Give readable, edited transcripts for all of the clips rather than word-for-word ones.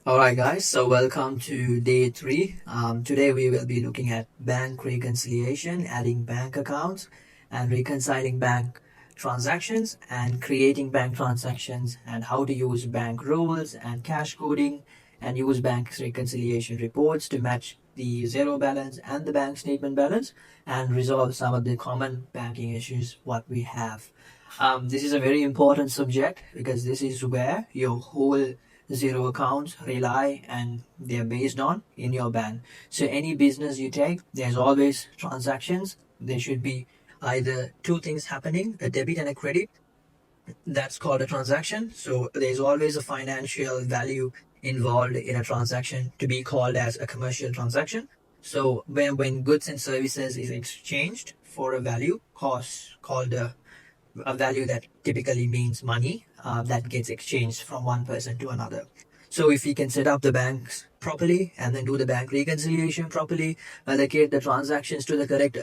Alright guys, so welcome to day 3. Today we will be looking at bank reconciliation, adding bank accounts and reconciling bank transactions and creating bank transactions, and how to use bank rules and cash coding and use bank reconciliation reports to match the zero balance and the bank statement balance and resolve some of the common banking issues what we have. This is a very important subject because this is where your whole zero accounts rely and they're based on in your bank. So any business you take, there's always transactions. There should be either two things happening, a debit and a credit. That's called a transaction. So there's always a financial value involved in a transaction to be called as a commercial transaction. So when goods and services is exchanged for a value cost called a value that typically means money that gets exchanged from one person to another. So if we can set up the banks properly and then do the bank reconciliation properly, allocate the transactions to the correct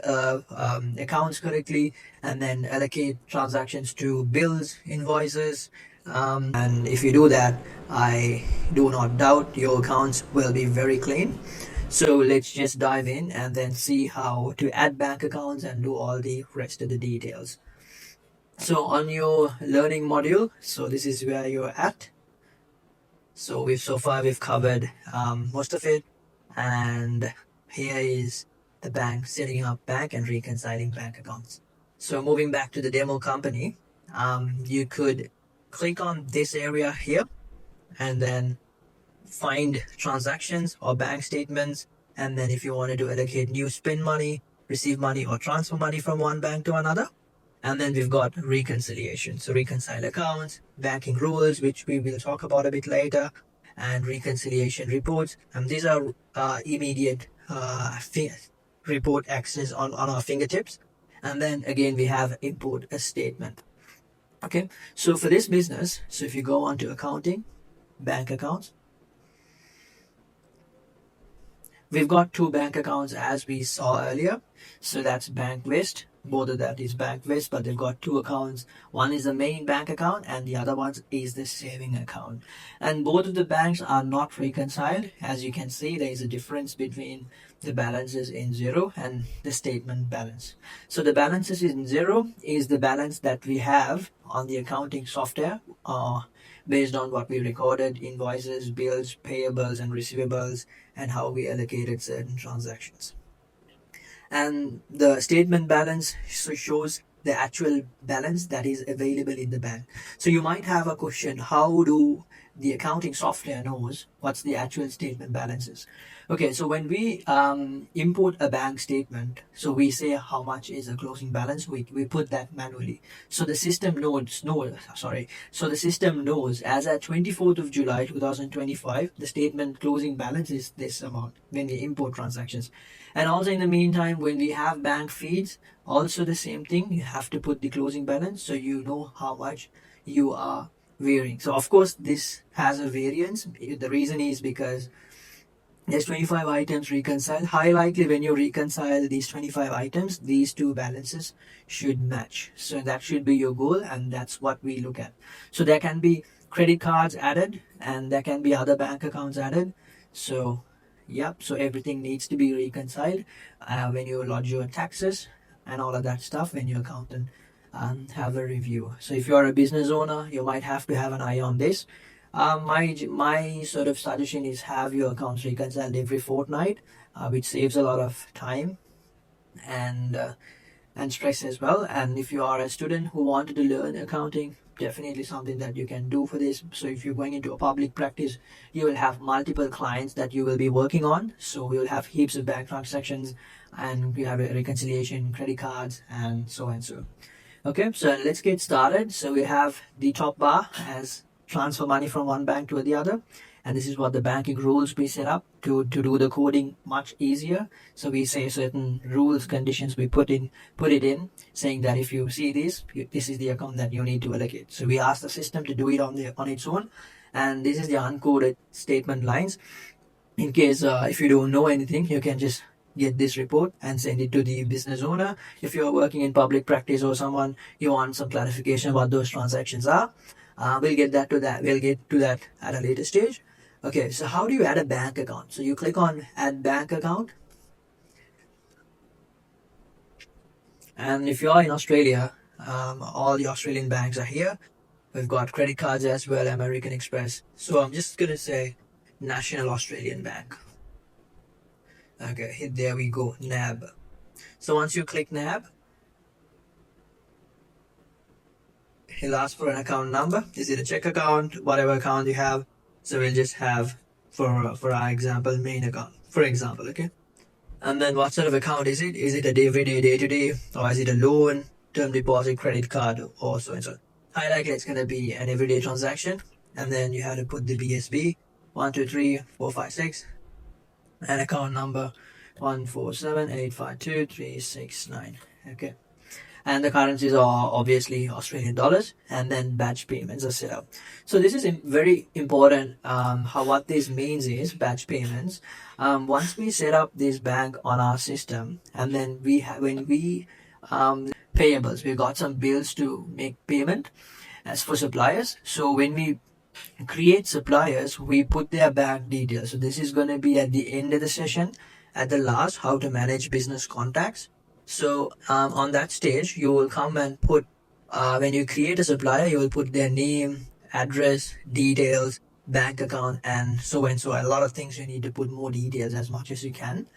accounts correctly, and then allocate transactions to bills, invoices, and if you do that, I do not doubt your accounts will be very clean. So let's just dive in and then see how to add bank accounts and do all the rest of the details. So on your learning module, so this is where you're at. So so far we've covered most of it, and here is the bank, setting up bank and reconciling bank accounts. So moving back to the demo company, you could click on this area here and then find transactions or bank statements, and then if you wanted to allocate new spend money, receive money, or transfer money from one bank to another. And then we've got reconciliation. So reconcile accounts, banking rules, which we will talk about a bit later, and reconciliation reports. And these are immediate report access on our fingertips. And then again, we have import a statement. Okay, so for this business, so if you go on to accounting, bank accounts, we've got two bank accounts as we saw earlier. So that's Bank West. Both of that is Bank West, but they've got two accounts. One is the main bank account and the other one is the saving account. And both of the banks are not reconciled. As you can see, there is a difference between the balances in Xero and the statement balance. So the balances in Xero is the balance that we have on the accounting software based on what we recorded, invoices, bills, payables and receivables, and how we allocated certain transactions. And the statement balance shows the actual balance that is available in the bank. So you might have a question, how do the accounting software knows what's the actual statement balances? Okay, so when we import a bank statement, so we say how much is the closing balance, we put that manually. So the system knows as at 24th of July 2025, the statement closing balance is this amount when we import transactions. And also in the meantime, when we have bank feeds, also the same thing, you have to put the closing balance so you know how much you are varying. So of course this has a variance. The reason is because there's 25 items reconciled. High likely when you reconcile these 25 items, these two balances should match. So that should be your goal, and that's what we look at. So there can be credit cards added and there can be other bank accounts added. So yep, so everything needs to be reconciled when you lodge your taxes and all of that stuff when your accountant have a review. So if you're a business owner, you might have to have an eye on this. My sort of suggestion is have your accounts reconciled every fortnight, which saves a lot of time and stress as well. And if you are a student who wanted to learn accounting, definitely something that you can do for this. So if you're going into a public practice, you will have multiple clients that you will be working on. So we will have heaps of bank transactions, and we have a reconciliation, credit cards, and so and so. Okay, so let's get started. So we have the top bar as transfer money from one bank to the other, and this is what the banking rules we set up to do the coding much easier. So we say certain rules, conditions, we put it in, saying that if you see this is the account that you need to allocate. So we ask the system to do it on its own, and this is the uncoded statement lines. In case if you don't know anything, you can just get this report and send it to the business owner. If you're working in public practice or someone you want some clarification what those transactions are, we'll get to that at a later stage. Okay, so how do you add a bank account? So you click on add bank account. And if you're in Australia, all the Australian banks are here. We've got credit cards as well, American Express. So I'm just going to say National Australian Bank. Okay, there we go, NAB. So once you click NAB, he'll ask for an account number. Is it a check account, whatever account you have? So we'll just have, for our example, main account, for example, okay? And then what sort of account is it? Is it a everyday, day-to-day, or is it a loan, term deposit, credit card, or so and so? High likely it's going to be an everyday transaction. And then you have to put the BSB, 1234566, and account number 147852369. Okay. And the currencies are obviously Australian dollars, and then batch payments are set up. So this is very important. What this means is batch payments. Once we set up this bank on our system, and then when we payables, we got some bills to make payment as for suppliers. So when we create suppliers, we put their bank details. So this is going to be at the end of the session, at the last, how to manage business contacts. So on that stage, you will come and put, when you create a supplier, you will put their name, address, details, bank account, and so and so. A lot of things you need to put more details as much as you can.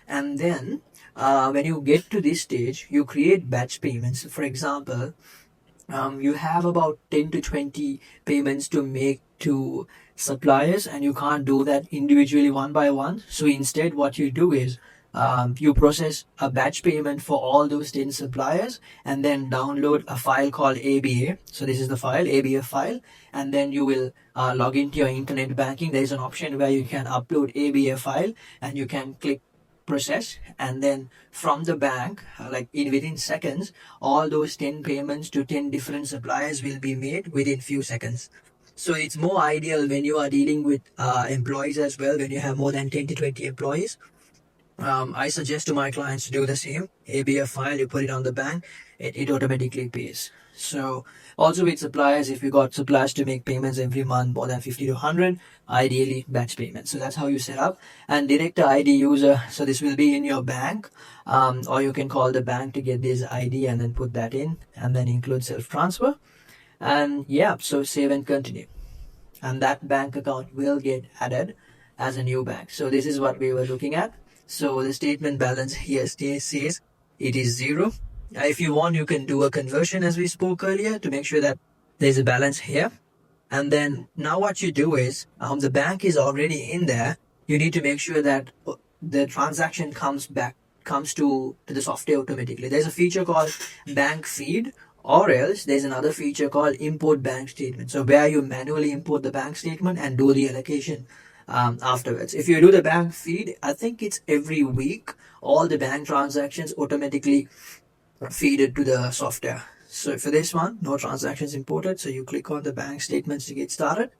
And then when you get to this stage, you create batch payments. For example, you have about 10 to 20 payments to make to suppliers, and you can't do that individually one by one. So instead, what you do is you process a batch payment for all those 10 suppliers, and then download a file called ABA. So this is the file, ABA file, and then you will log into your internet banking. There is an option where you can upload ABA file, and you can click process, and then from the bank, within seconds, all those 10 payments to 10 different suppliers will be made within few seconds. So it's more ideal when you are dealing with employees as well, when you have more than 10 to 20 employees. I suggest to my clients to do the same. ABF file, you put it on the bank, it automatically pays. So also with suppliers, if you got suppliers to make payments every month, more than 50 to 100, ideally batch payments. So that's how you set up. And director ID user, so this will be in your bank, or you can call the bank to get this ID and then put that in, and then include self-transfer. And yeah, so save and continue. And that bank account will get added as a new bank. So this is what we were looking at. So the statement balance here says it is 0. If you want, you can do a conversion as we spoke earlier to make sure that there's a balance here. And then now what you do is, the bank is already in there. You need to make sure that the transaction comes to the software automatically. There's a feature called bank feed, or else there's another feature called import bank statement. So where you manually import the bank statement and do the allocation afterwards. If you do the bank feed, I think it's every week, all the bank transactions automatically feed it to the software. So for this one, no transactions imported. So you click on the bank statements to get started.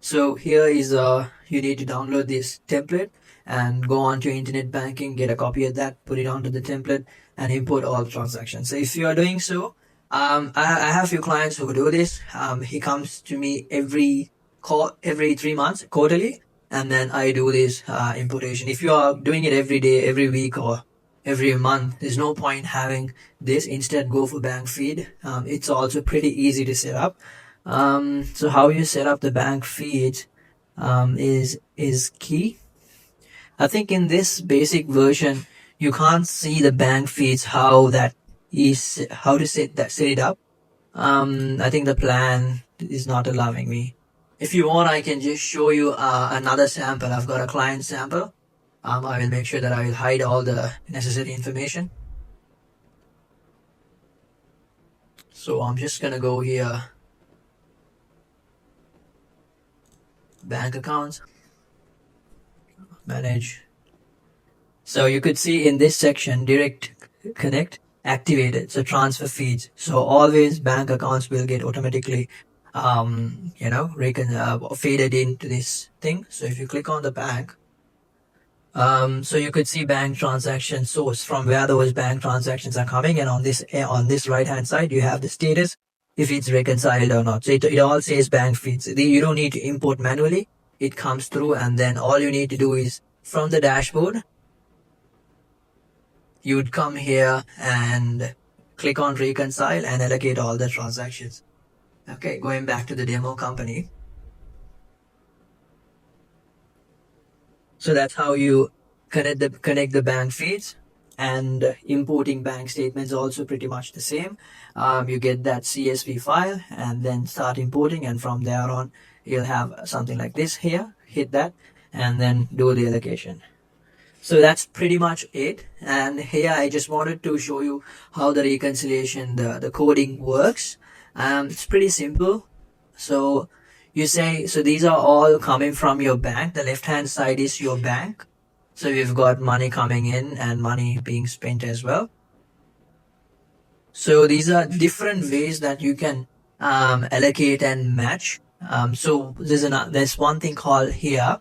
So here is you need to download this template and go on to internet banking, get a copy of that, put it onto the template, and import all the transactions. So if you are doing so, I have a few clients who do this. He comes to me every 3 months, quarterly, and then I do this importation. If you are doing it every day, every week, or every month, there's no point having this. Instead, go for bank feed. It's also pretty easy to set up. So how you set up the bank feed is key. I think in this basic version, you can't see the bank feeds, how to set it up. I think the plan is not allowing me. If you want, I can just show you another sample. I've got a client sample. I will make sure that I will hide all the necessary information. So I'm just gonna go here, bank accounts, manage. So you could see in this section, direct connect activated. So transfer feeds. So always bank accounts will get automatically faded into this thing. So if you click on the bank, so you could see bank transaction source, from where those bank transactions are coming, and on this right hand side you have the status, if it's reconciled or not. So it all says bank feeds. You don't need to import manually. It comes through, and then all you need to do is from the dashboard, you would come here and click on reconcile and allocate all the transactions. Okay, going back to the demo company. So that's how you connect the bank feeds, and importing bank statements also pretty much the same. You get that CSV file and then start importing, and from there on you'll have something like this here. Hit that and then do the allocation. So that's pretty much it. And here I just wanted to show you how the reconciliation, the coding works. It's pretty simple. So you say, so these are all coming from your bank. The left hand side is your bank. So you've got money coming in and money being spent as well. So these are different ways that you can allocate and match. So there's one thing called here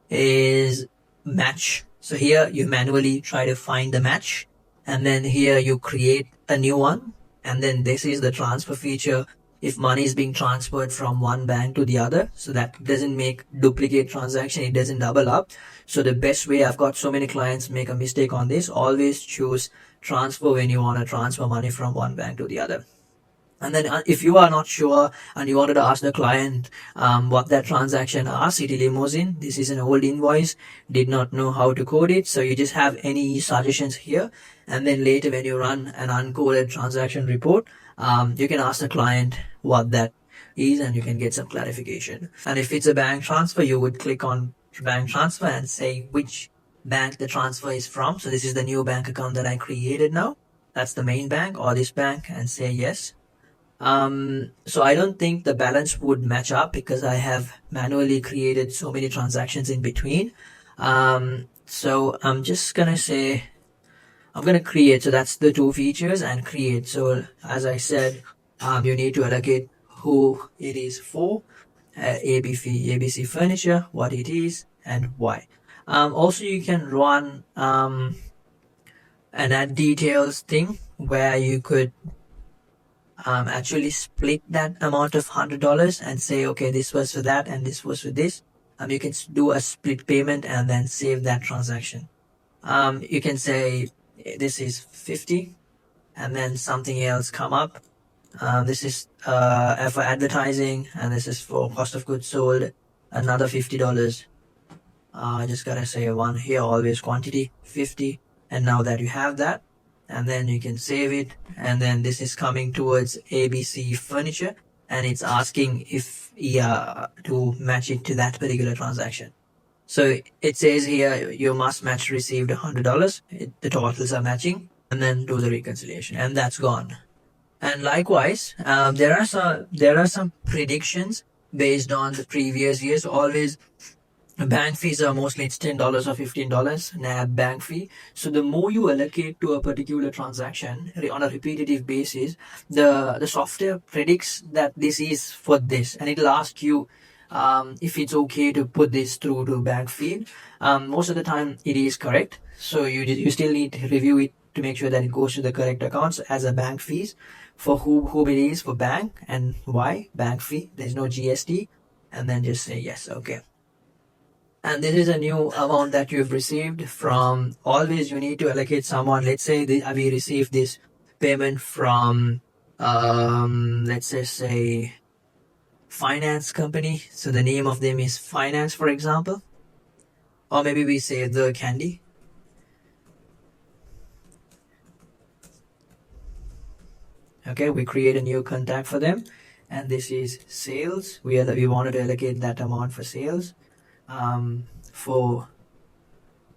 is match. So here you manually try to find the match, and then here you create a new one, and then this is the transfer feature if money is being transferred from one bank to the other, so that doesn't make duplicate transaction, it doesn't double up. So the best way, I've got so many clients make a mistake on this, always choose transfer when you want to transfer money from one bank to the other. And then if you are not sure and you wanted to ask the client what that transaction are, City Limousine, this is an old invoice, did not know how to code it. So you just have any suggestions here. And then later when you run an uncoded transaction report, you can ask the client what that is and you can get some clarification. And if it's a bank transfer, you would click on bank transfer and say which bank the transfer is from. So this is the new bank account that I created now. That's the main bank or this bank, and say yes. So I don't think the balance would match up because I have manually created so many transactions in between. So I'm just gonna say, I'm gonna create. So that's the two features and create. So as I said, you need to allocate who it is for, ABC Furniture, what it is and why. Also you can run an add details thing where you could actually split that amount of $100 and say, okay, this was for that and this was for this. You can do a split payment and then save that transaction. You can say this is 50 and then something else come up. This is for advertising and this is for cost of goods sold, another $50. I just gotta say one here, always quantity 50. And now that you have that, and then you can save it, and then this is coming towards ABC Furniture and it's asking if to match it to that particular transaction. So it says here you must match received $100. The totals are matching, and then do the reconciliation, and that's gone. And likewise, there are some predictions based on the previous years. Always bank fees are mostly it's $10 or $15 NAB bank fee. So the more you allocate to a particular transaction on a repetitive basis, the software predicts that this is for this, and it'll ask you if it's okay to put this through to bank feed. Most of the time it is correct. So you still need to review it to make sure that it goes to the correct accounts as a bank fees for who it is for bank and why bank fee. There's no GST, and then just say yes, okay. And this is a new amount that you've received from. Always you need to allocate someone. Let's say we received this payment from let's say finance company. So the name of them is finance, for example, or maybe we say the candy. Okay, we create a new contact for them, and this is sales. We wanted to allocate that amount for sales. For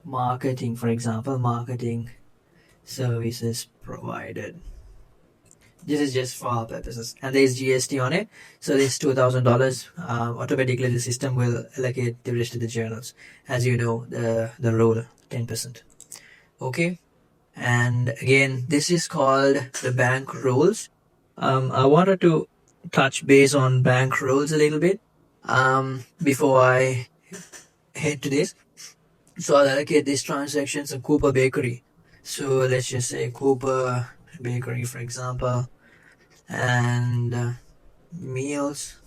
marketing, for example, marketing services provided. This is just for our purposes, and there's GST on it. So this $2,000 automatically the system will allocate the rest of the journals, as you know, the rule 10%. Okay, and again, this is called the bank rules. I wanted to touch base on bank rules a little bit before I head to this. So I'll allocate these transactions to Cooper Bakery. So let's just say Cooper Bakery, for example, And meals.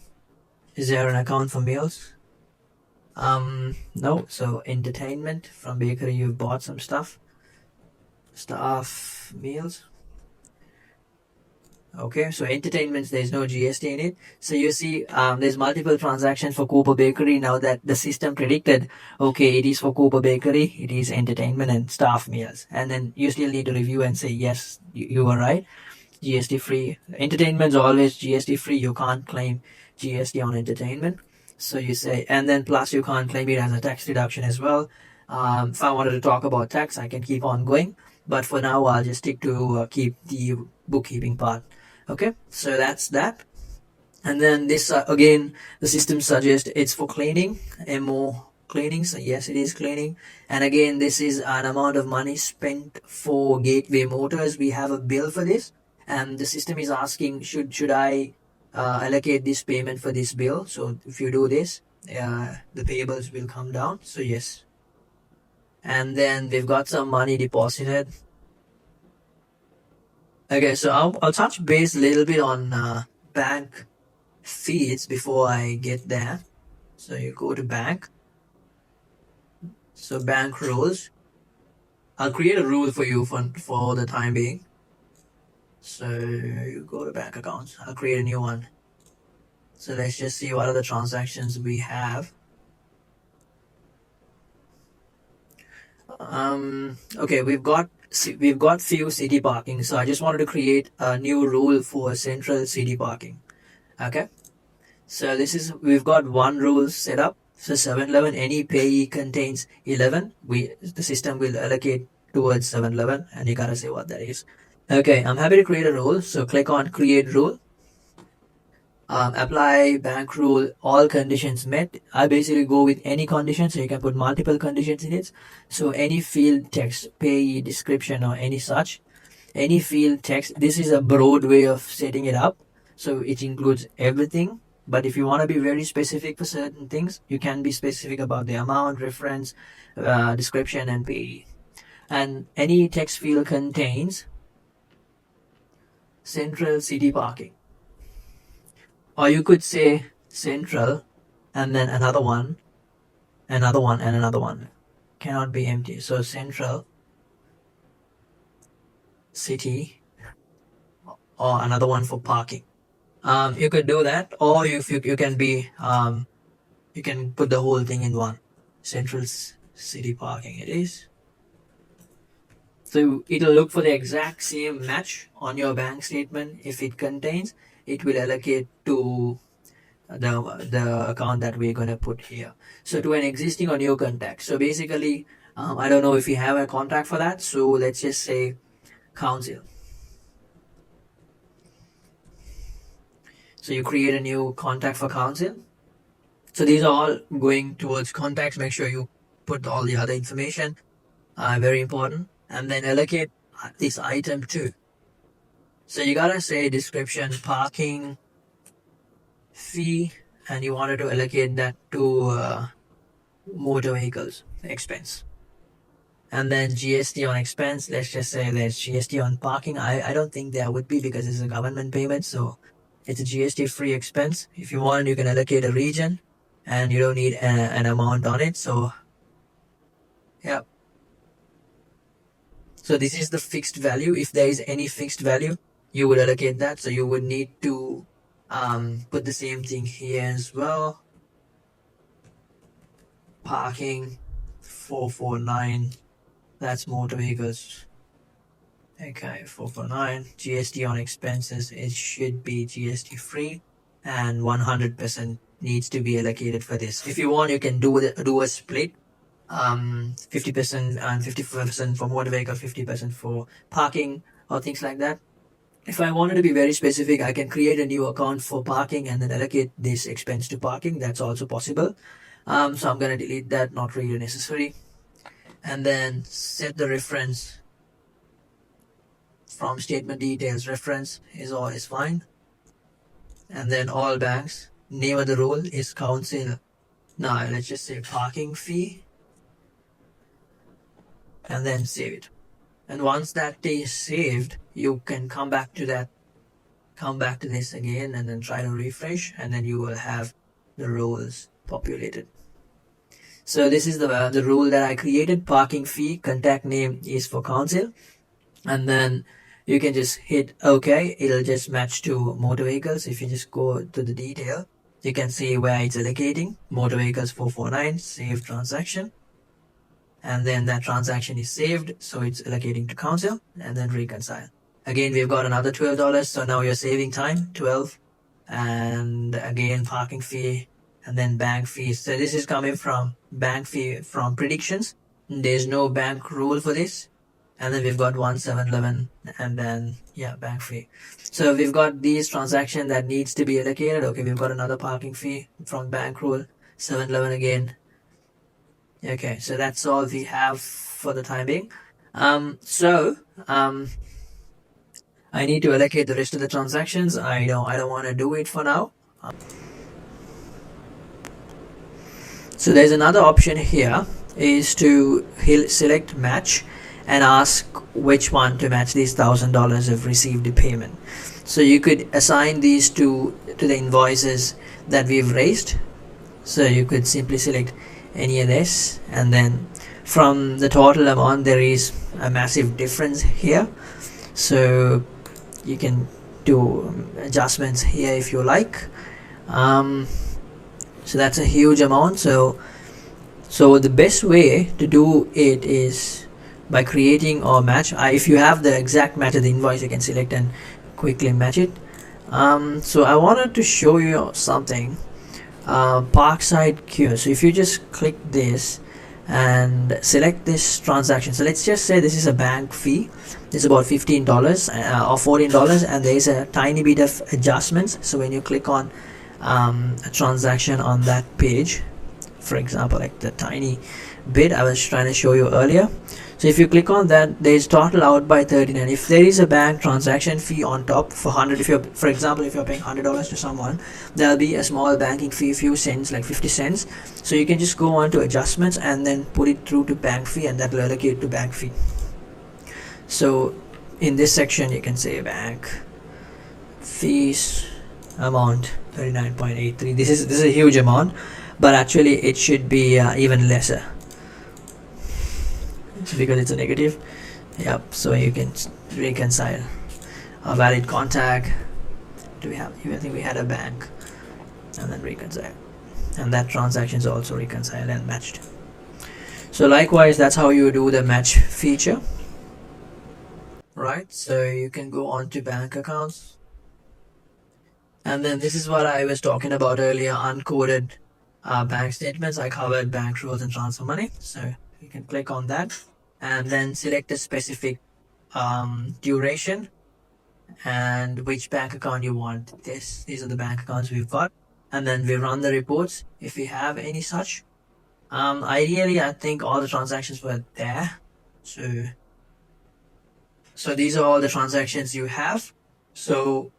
Is there an account for meals? No. So entertainment, from bakery you've bought some stuff. Staff meals. Okay, so entertainments, there's no GST in it. So you see, there's multiple transactions for Cooper Bakery now that the system predicted, okay, it is for Cooper Bakery, it is entertainment and staff meals. And then you still need to review and say, yes, you were right. GST free. Entertainment's always GST free. You can't claim GST on entertainment. So you say, and then plus you can't claim it as a tax deduction as well. If I wanted to talk about tax, I can keep on going. But for now, I'll just stick to keep the bookkeeping part. Okay, so that's that. And then this again, the system suggests it's for cleaning, MO cleaning. So yes, it is cleaning. And again, this is an amount of money spent for Gateway Motors. We have a bill for this, and the system is asking, should I allocate this payment for this bill? So if you do this, the payables will come down. So yes. And then we've got some money deposited. Okay, so I'll touch base a little bit on bank feeds before I get there. So you go to bank. So bank rules. I'll create a rule for you for the time being. So you go to bank accounts. I'll create a new one. So let's just see what are the transactions we have. Okay, we've got few city parking, so I just wanted to create a new rule for central city parking. Okay, so we've got one rule set up. So 7-Eleven, any payee contains 11, the system will allocate towards 7-Eleven, and you gotta say what that is. Okay, I'm happy to create a rule. So click on create rule. Apply bank rule, all conditions met. I basically go with any condition, so you can put multiple conditions in it. So any field text, payee description, or any such, any field text. This is a broad way of setting it up, so it includes everything. But if you want to be very specific for certain things, you can be specific about the amount, reference, description, and payee. And any text field contains central city parking. Or you could say central and then another one, and another one. Cannot be empty. So central city, or another one for parking. You could do that, or you can be you can put the whole thing in one. Central city parking it is. So it'll look for the exact same match on your bank statement. If it contains, it will allocate to the account that we're going to put here. So to an existing or new contact. So basically, I don't know if you have a contact for that. So let's just say council. So you create a new contact for council. So these are all going towards contacts. Make sure you put all the other information. Very important. And then allocate this item to. So you gotta say description, parking fee, and you wanted to allocate that to motor vehicles expense. And then GST on expense, let's just say there's GST on parking. I don't think there would be, because it's a government payment, so it's a GST free expense. If you want, you can allocate a region, and you don't need an amount on it. So yeah. So this is the fixed value. If there is any fixed value, you would allocate that. So you would need to put the same thing here as well. Parking 449. That's motor vehicles. Okay, 449. GST on expenses, it should be GST free, and 100% needs to be allocated for this. If you want, you can do a split. 50% and 50% for motor vehicle, 50% for parking, or things like that. If I wanted to be very specific, I can create a new account for parking and then allocate this expense to parking. That's also possible. So I'm going to delete that, not really necessary. And then set the reference from statement details. Reference is always fine. And then all banks. Name of the rule is council. Now let's just say parking fee. And then save it. And once that is saved, you can come back to that come back to this again and then try to refresh, and then you will have the rows populated. So this is the rule that I created. Parking fee contact name is for council, and then you can just hit OK. It'll just match to motor vehicles. If you just go to the detail, you can see where it's allocating. Motor vehicles 449, save transaction, and then that transaction is saved, so it's allocating to council, and then reconcile. Again, we've got another $12, so now you're saving time, 12, and again parking fee, and then bank fees. So this is coming from bank fee from predictions. There's no bank rule for this. And then we've got 1711, and then bank fee. So we've got these transactions that needs to be allocated. Okay, we've got another parking fee from bank rule, 711 again. Okay, so that's all we have for the time being. I need to allocate the rest of the transactions. I don't want to do it for now. So there's another option here, is to select match and ask which one to match these $1,000 of received payment. So you could assign these to the invoices that we've raised. So you could simply select any of this, and then from the total amount there is a massive difference here. So you can do adjustments here if you like. So that's a huge amount. So the best way to do it is by creating a match. If you have the exact match of the invoice, you can select and quickly match it. So I wanted to show you something. Parkside queue. So if you just click this and select this transaction, so let's just say this is a bank fee. It's about $15 or $14, and there is a tiny bit of adjustments. So when you click on a transaction on that page, for example, like the tiny bit I was trying to show you earlier, so if you click on that, there is total out by 39. If there is a bank transaction fee on top for 100, if you're, for example, if you're paying $100 to someone, there'll be a small banking fee, a few cents, like 50 cents. So you can just go on to adjustments and then put it through to bank fee, and that will allocate to bank fee. So in this section you can say bank fees amount 39.83. This is a huge amount, but actually it should be even lesser, because it's a negative. So you can reconcile a valid contact. Do we have, I think we had a bank, and then reconcile, and that transaction is also reconciled and matched. So likewise, that's how you do the match feature, right? So you can go on to bank accounts, and then this is what I was talking about earlier, uncoded bank statements. I covered bank rules and transfer money, so you can click on that and then select a specific duration and which bank account you want. These are the bank accounts we've got, and then we run the reports if we have any such. Ideally, I think all the transactions were there. So these are all the transactions you have. So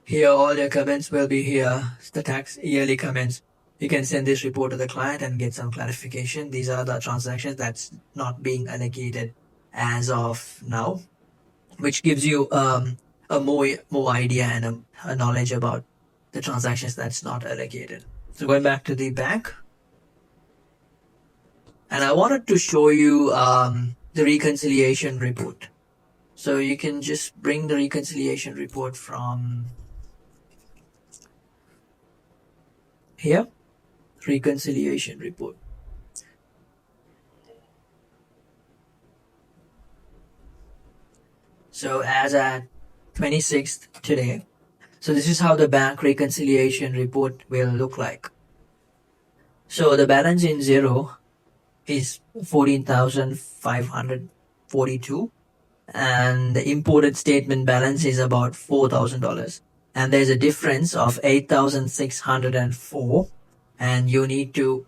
here all your comments will be here, the tax yearly comments. You can send this report to the client and get some clarification. These are the transactions that's not being allocated as of now, which gives you a more idea and a knowledge about the transactions that's not allocated. So going back to the bank, and I wanted to show you the reconciliation report. So you can just bring the reconciliation report from here, reconciliation report. So as at 26th today, so this is how the bank reconciliation report will look like. So the balance in Xero is 14,542, and the imported statement balance is about $4,000, and there's a difference of 8,604, and you need to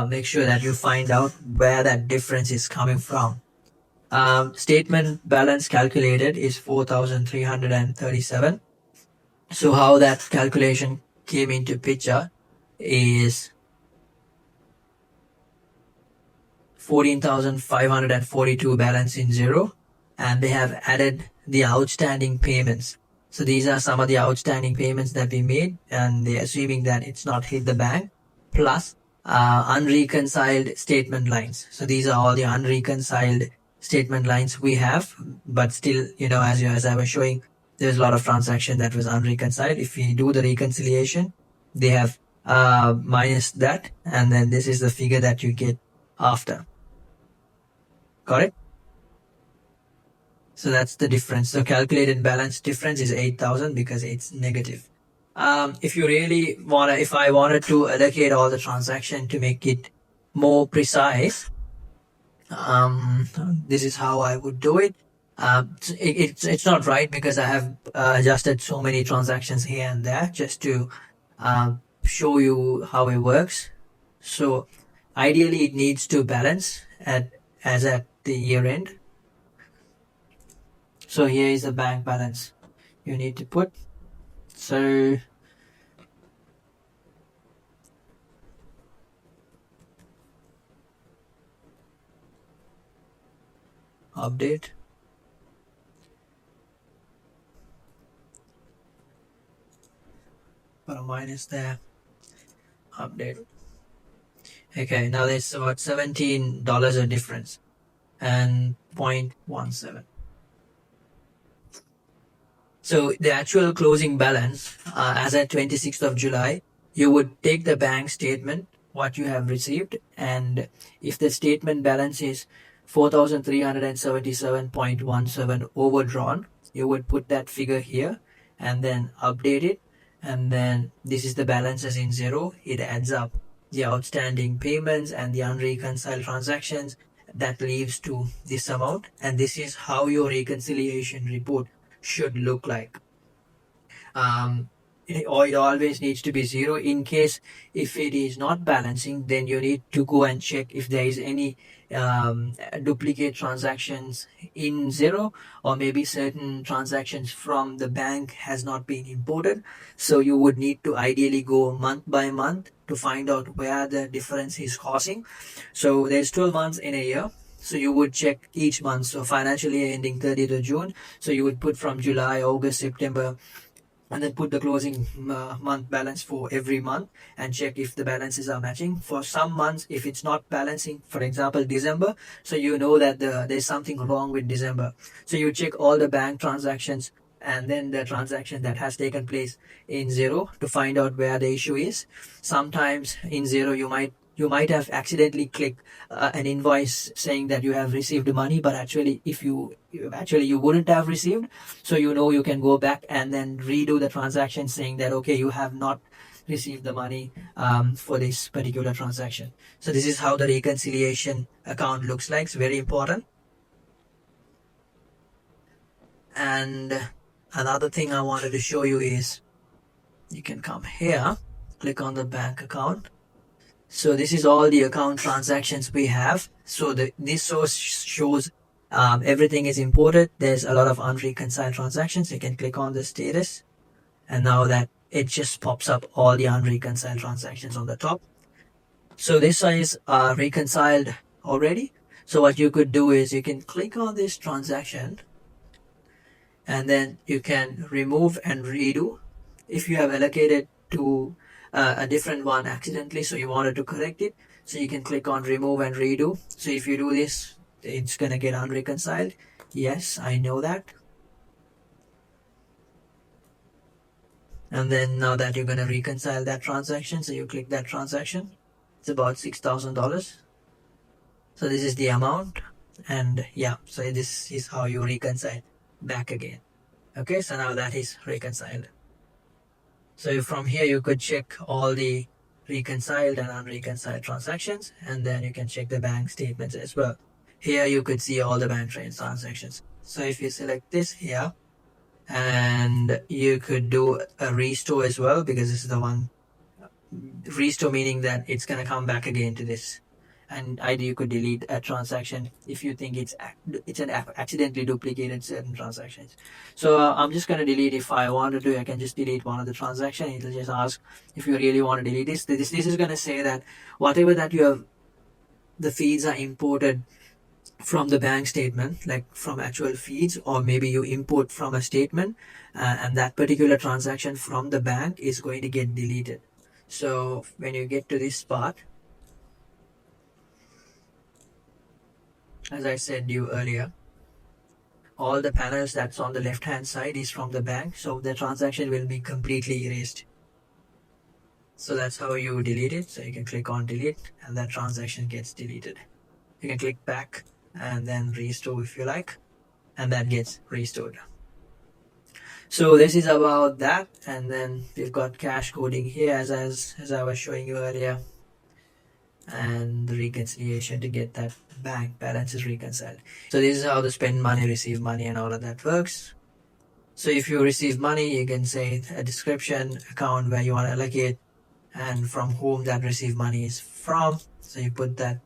make sure that you find out where that difference is coming from. Statement balance calculated is 4,337. So how that calculation came into picture is 14,542 balance in Xero, and they have added the outstanding payments. So these are some of the outstanding payments that we made, and they're assuming that it's not hit the bank, plus unreconciled statement lines. So these are all the unreconciled statement lines we have, but still, as I was showing, there's a lot of transaction that was unreconciled. If we do the reconciliation, they have minus that, and then this is the figure that you get after. Got it? So that's the difference. So calculated balance difference is 8,000 because it's negative. If I wanted to allocate all the transaction to make it more precise, this is how I would do it. It's not right because I have adjusted so many transactions here and there just to show you how it works. So ideally it needs to balance as at the year end. So here is the bank balance you need to put. So update. Put a minus there. Update. Okay, now there's about $17 of difference and 0.17. So the actual closing balance as at 26th of July, you would take the bank statement, what you have received, and if the statement balance is 4,377.17 overdrawn, you would put that figure here and then update it, and then this is the balances in Xero. It adds up the outstanding payments and the unreconciled transactions that leaves to this amount, and this is how your reconciliation report should look like. It always needs to be zero. In case if it is not balancing, then you need to go and check if there is any duplicate transactions in Xero, or maybe certain transactions from the bank has not been imported. So you would need to ideally go month by month to find out where the difference is causing. So there's 12 months in a year. So you would check each month. So financial year ending 30th of June. So you would put from July, August, September, and then put the closing month balance for every month and check if the balances are matching. For some months, if it's not balancing, for example December, so you know that there's something wrong with December, so you check all the bank transactions and then the transaction that has taken place in Xero to find out where the issue is. Sometimes in Xero you might have accidentally clicked an invoice saying that you have received money, but actually you wouldn't have received. So you can go back and then redo the transaction saying that okay, you have not received the money for this particular transaction. So this is how the reconciliation account looks like. It's very important. And another thing I wanted to show you is you can come here, click on the bank account. So this is all the account transactions we have. So this source shows everything is imported. There's a lot of unreconciled transactions. You can click on the status, and now that it just pops up all the unreconciled transactions on the top. So this is reconciled already. So what you could do is you can click on this transaction and then you can remove and redo if you have allocated to a different one accidentally, so you wanted to correct it. So you can click on remove and redo. So if you do this, it's gonna get unreconciled. Yes, I know that. And then now that you're gonna reconcile that transaction, so you click that transaction. It's about $6,000. So this is the amount, and yeah, so this is how you reconcile back again. Okay, so now that is reconciled. So from here you could check all the reconciled and unreconciled transactions, and then you can check the bank statements as well. Here you could see all the bank transactions. So if you select this here, and you could do a restore as well, because this is the one. Restore meaning that it's gonna come back again to this. And either you could delete a transaction if you think it's an accidentally duplicated certain transactions. So I'm just going to delete. If I want to do, I can just delete one of the transaction. It'll just ask if you really want to delete this. This is going to say that whatever that you have, the feeds are imported from the bank statement, like from actual feeds, or maybe you import from a statement, and that particular transaction from the bank is going to get deleted. So when you get to this part, as I said you earlier, all the panels that's on the left hand side is from the bank, so the transaction will be completely erased. So that's how you delete it. So you can click on delete and that transaction gets deleted. You can click back and then restore if you like, and that gets restored. So this is about that, and then we've got cash coding here as I was showing you earlier, and the reconciliation to get that bank balances reconciled. So this is how the spend money, receive money, and all of that works. So if you receive money, you can say a description, account where you want to allocate, and from whom that received money is from. So you put that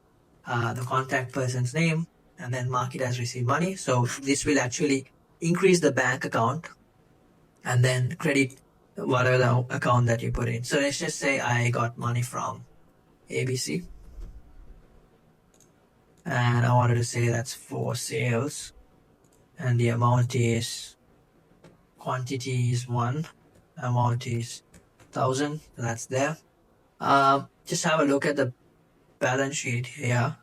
the contact person's name and then mark it as received money. So this will actually increase the bank account and then credit whatever the account that you put in. So let's just say I got money from ABC and I wanted to say that's for sales, and the amount is, quantity is 1, amount is 1,000. That's there. Just have a look at the balance sheet here.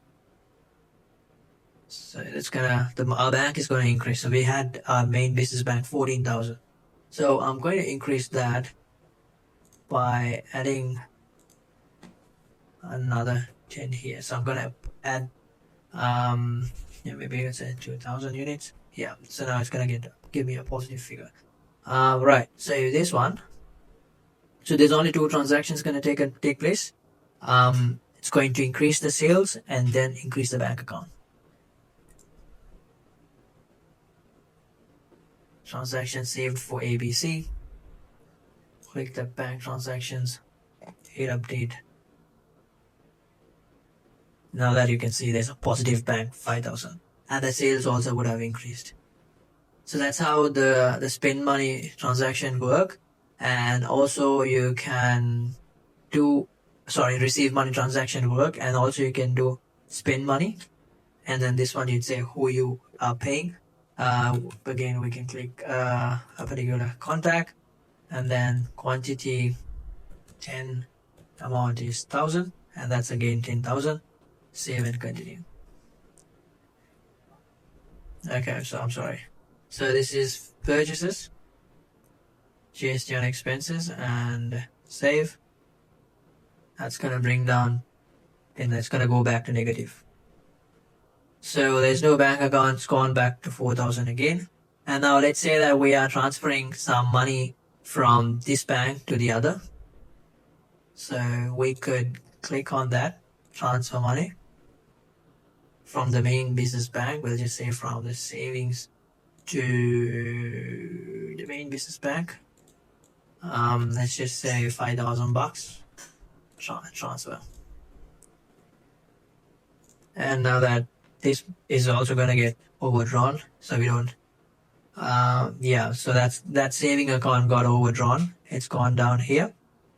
So it's gonna, our bank is going to increase. So we had our main business bank 14,000. So I'm going to increase that by adding another 10 here. So I'm going to add, yeah, maybe it's at 2,000 units. Yeah, so now it's going to give me a positive figure. Right, so this one. So there's only 2 transactions going to take place. It's going to increase the sales and then increase the bank account. Transaction saved for ABC. Click the bank transactions, hit update. Now that you can see there's a positive bank 5,000, and the sales also would have increased. So that's how the spend money transaction work. And also you can do, receive money transaction work, and also you can do spend money. And then this one you'd say who you are paying. Again, we can click a particular contact, and then quantity 10, amount is 1,000, and that's again 10,000. Save and continue. Okay, so I'm sorry. So this is purchases, GST on expenses, and save. That's gonna bring down, and that's gonna go back to negative. So there's no bank account, it's gone back to 4,000 again. And now let's say that we are transferring some money from this bank to the other. So we could click on that, transfer money from the main business bank. We'll just say from the savings to the main business bank. Let's just say 5,000 bucks transfer. And now that this is also going to get overdrawn, so we don't, yeah, so that saving account got overdrawn. It's gone down here,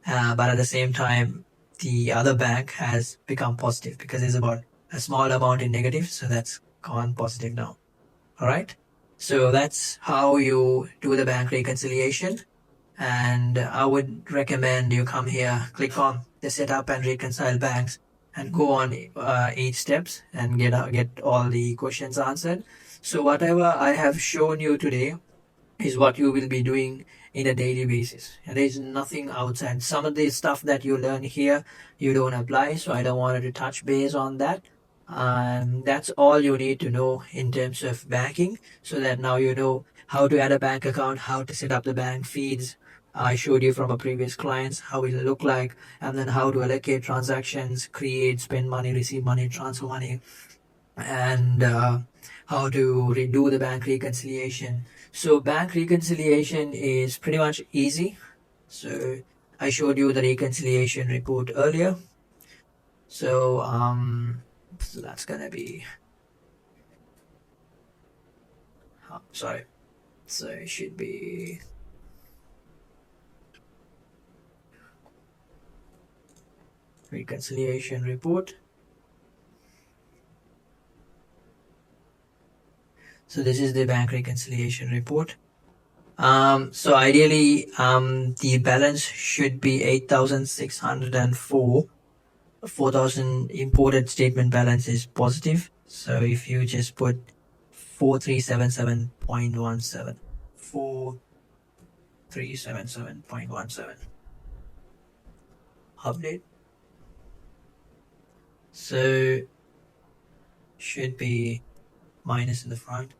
but at the same time the other bank has become positive because there's about a small amount in negative, so that's gone positive now. All right, so that's how you do the bank reconciliation. And I would recommend you come here, click on the setup and reconcile banks, and go on 8 steps and get all the questions answered. So whatever I have shown you today is what you will be doing in a daily basis. And there's nothing outside. Some of the stuff that you learn here, you don't apply, so I don't want to touch base on that. That's all you need to know in terms of banking, so that now you know how to add a bank account, how to set up the bank feeds. I showed you from a previous clients how it will look like, and then how to allocate transactions, create, spend money, receive money, transfer money, and how to redo the bank reconciliation. So bank reconciliation is pretty much easy. So I showed you the reconciliation report earlier. So so that's gonna be, sorry, so it should be reconciliation report. So this is the bank reconciliation report. So ideally, the balance should be 8,604. 4,000 imported statement balance is positive. So if you just put 4377.17, 4377.17, update. So should be minus in the front.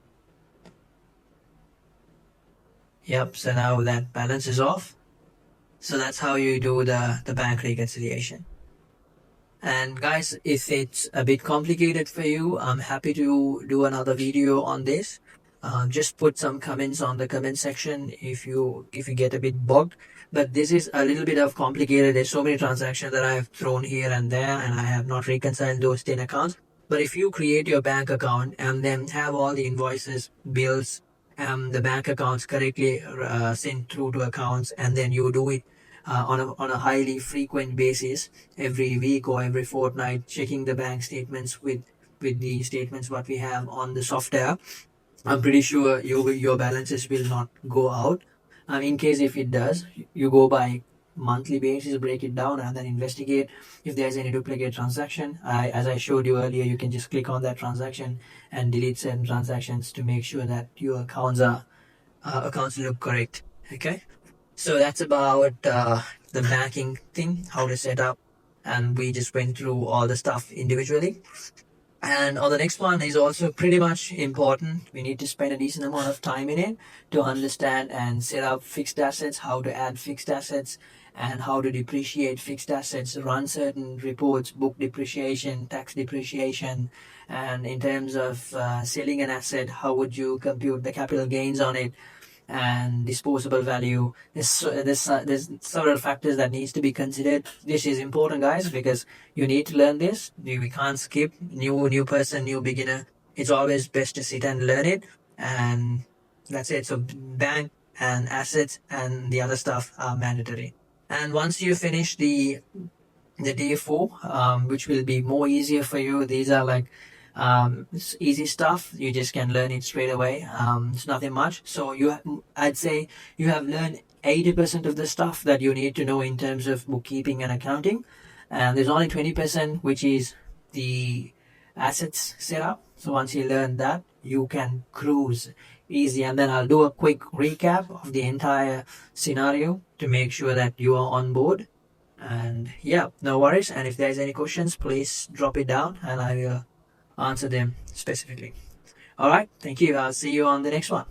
Yep, so now that balance is off. So that's how you do the bank reconciliation. And guys, if it's a bit complicated for you, I'm happy to do another video on this. Just put some comments on the comment section if you get a bit bogged. But this is a little bit of complicated. There's so many transactions that I have thrown here and there, and I have not reconciled those 10 accounts. But if you create your bank account and then have all the invoices, bills, the bank accounts correctly sent through to accounts, and then you do it on a highly frequent basis, every week or every fortnight, checking the bank statements with the statements what we have on the software, I'm pretty sure your balances will not go out. In case if it does, you go by monthly basis, break it down, and then investigate if there's any duplicate transaction. As I showed you earlier, you can just click on that transaction and delete certain transactions to make sure that your accounts look correct. Okay, so that's about the banking thing, how to set up, and we just went through all the stuff individually. And on the next one is also pretty much important. We need to spend a decent amount of time in it to understand and set up fixed assets, how to add fixed assets, and how to depreciate fixed assets, run certain reports, book depreciation, tax depreciation, and in terms of selling an asset, how would you compute the capital gains on it, and disposable value. There's several factors that needs to be considered. This is important, guys, because you need to learn this. We can't skip. New person, new beginner. It's always best to sit and learn it, and that's it. So bank and assets and the other stuff are mandatory. And once you finish the day 4, which will be more easier for you, these are like it's easy stuff. You just can learn it straight away. It's nothing much. So I'd say you have learned 80% of the stuff that you need to know in terms of bookkeeping and accounting, and there's only 20% which is the assets setup. So once you learn that, you can cruise easy. And then I'll do a quick recap of the entire scenario to make sure that you are on board. And yeah, no worries. And if there's any questions, please drop it down and I will answer them specifically. All right, thank you. I'll see you on the next one.